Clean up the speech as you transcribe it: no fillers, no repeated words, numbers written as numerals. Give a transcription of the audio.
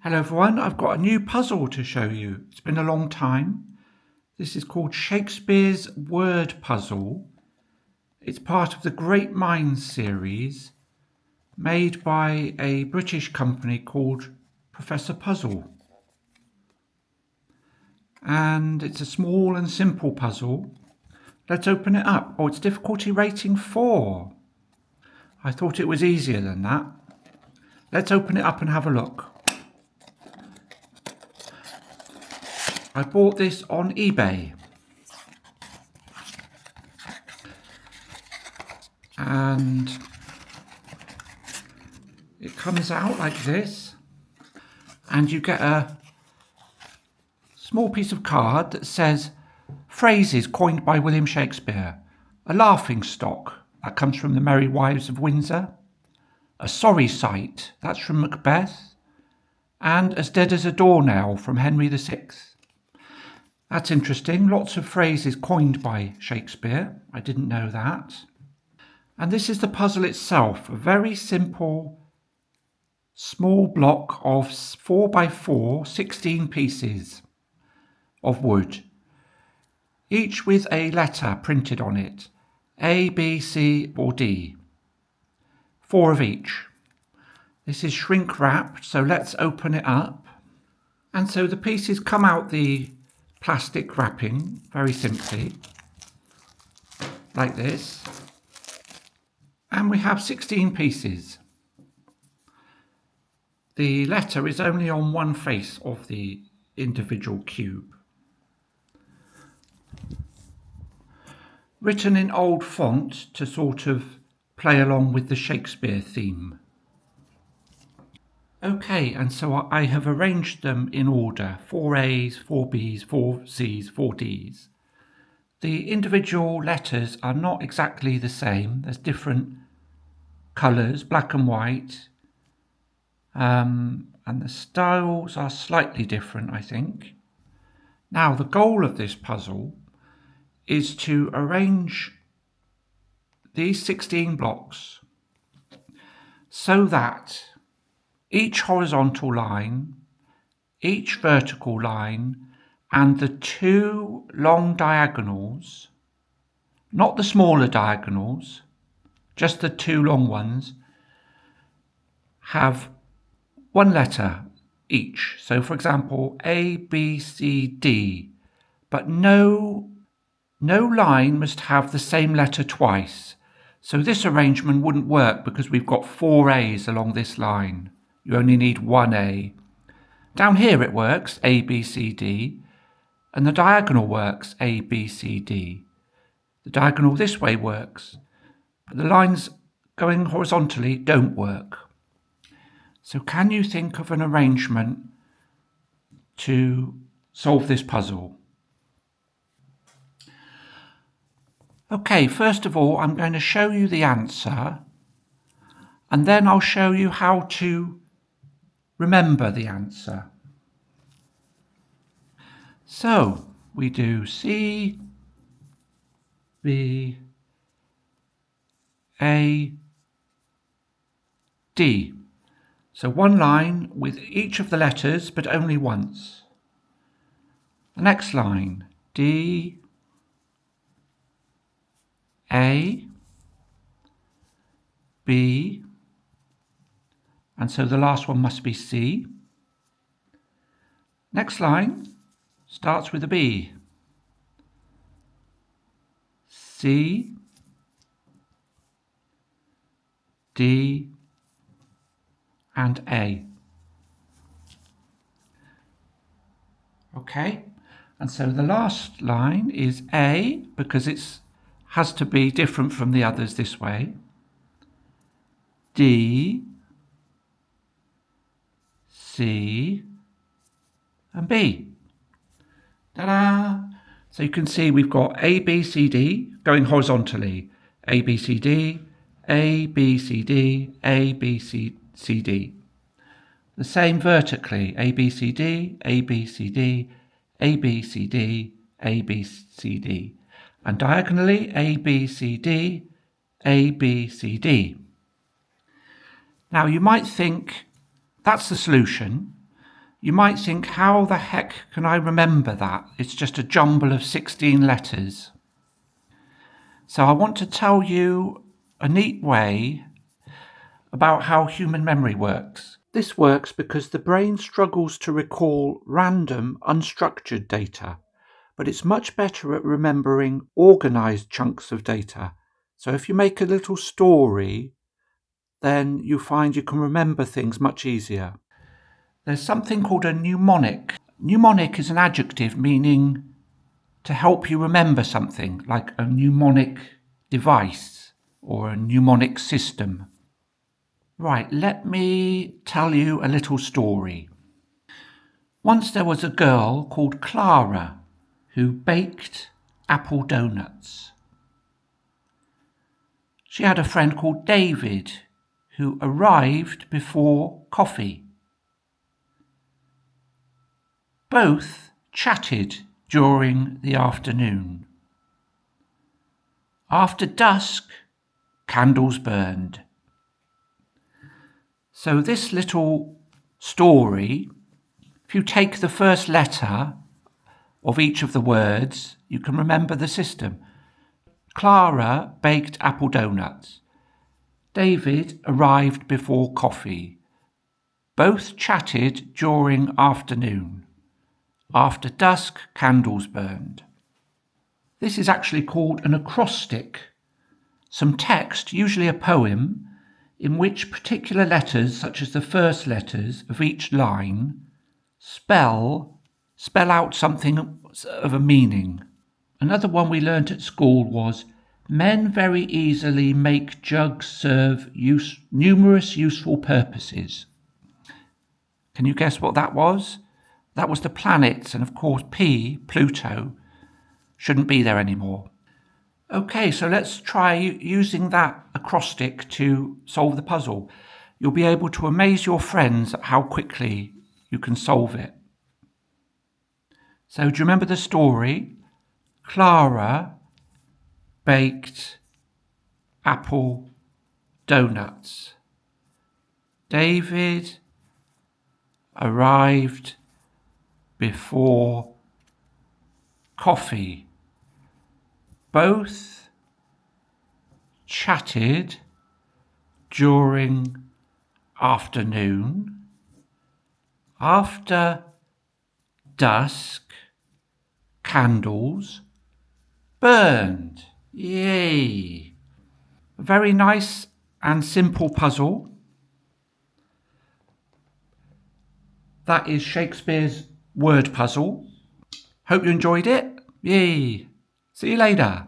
Hello everyone, I've got a new puzzle to show you. It's been a long time. This is called Shakespeare's Word Puzzle. It's part of the Great Minds series made by a British company called Professor Puzzle. And it's a small and simple puzzle. Let's open it up. Oh, it's difficulty rating 4. I thought it was easier than that. Let's open it up and have a look. I bought this on eBay. And it comes out like this. And you get a small piece of card that says phrases coined by William Shakespeare. A laughing stock, that comes from The Merry Wives of Windsor. A sorry sight, that's from Macbeth. And as dead as a doornail from Henry VI. That's interesting. Lots of phrases coined by Shakespeare. I didn't know that. And this is the puzzle itself. A very simple, small block of 4x4, 16 pieces of wood. Each with a letter printed on it. A, B, C or D. 4 of each. This is shrink wrapped, so let's open it up. And so the pieces come out the plastic wrapping very simply, like this. And we have 16 pieces. The letter is only on one face of the individual cube. Written in old font to sort of play along with the Shakespeare theme. Okay, and so I have arranged them in order, 4 A's, 4 B's, 4 C's, 4 D's. The individual letters are not exactly the same. There's different colours, black and white, and the styles are slightly different, I think. Now, the goal of this puzzle is to arrange these 16 blocks so that each horizontal line, each vertical line, and the 2 long diagonals, not the smaller diagonals, just the 2 long ones, have one letter each. So for example, A, B, C, D, but no line must have the same letter twice. So this arrangement wouldn't work because we've got 4 A's along this line. You only need 1 A. Down here it works, A, B, C, D, and the diagonal works, A, B, C, D. The diagonal this way works, but the lines going horizontally don't work. So can you think of an arrangement to solve this puzzle? Okay, first of all, I'm going to show you the answer, and then I'll show you how to remember the answer. So we do C, B, A, D. So one line with each of the letters, but only once. The next line, D, A, B, and so the last one must be C. Next line starts with a B. C, D, and A. Okay, and so the last line is A because it has to be different from the others this way. D, C, and B. Ta-da! So you can see we've got A, B, C, D going horizontally. A, B, C, D, A, B, C, D, A, B, C, C, D. The same vertically, A, B, C, D, A, B, C, D, A, B, C, D, A, B, C, D. And diagonally, A, B, C, D, A, B, C, D. Now you might think that's the solution, You might think, how the heck can I remember that? It's just a jumble of 16 letters. So I want to tell you a neat way about how human memory works. This works because the brain struggles to recall random, unstructured data, but it's much better at remembering organized chunks of data. So if you make a little story, then you find you can remember things much easier. There's something called a mnemonic. Mnemonic is an adjective meaning to help you remember something, like a mnemonic device or a mnemonic system. Right, let me tell you a little story. Once there was a girl called Clara who baked apple donuts. She had a friend called David who arrived before coffee. Both chatted during the afternoon. After dusk, candles burned. So this little story, if you take the first letter of each of the words, you can remember the system. Clara baked apple donuts. David arrived before coffee. Both chatted during afternoon. After dusk, candles burned. This is actually called an acrostic. Some text, usually a poem, in which particular letters, such as the first letters of each line, spell out something of a meaning. Another one we learnt at school was, men very easily make jugs serve numerous useful purposes. Can you guess what that was? That was the planets, and of course Pluto, shouldn't be there anymore. Okay, so let's try using that acrostic to solve the puzzle. You'll be able to amaze your friends at how quickly you can solve it. So do you remember the story? Clara baked apple donuts. David arrived before coffee. Both chatted during afternoon. After dusk, candles burned. Yay! A very nice and simple puzzle. That is Shakespeare's word puzzle. Hope you enjoyed it. Yay! See you later.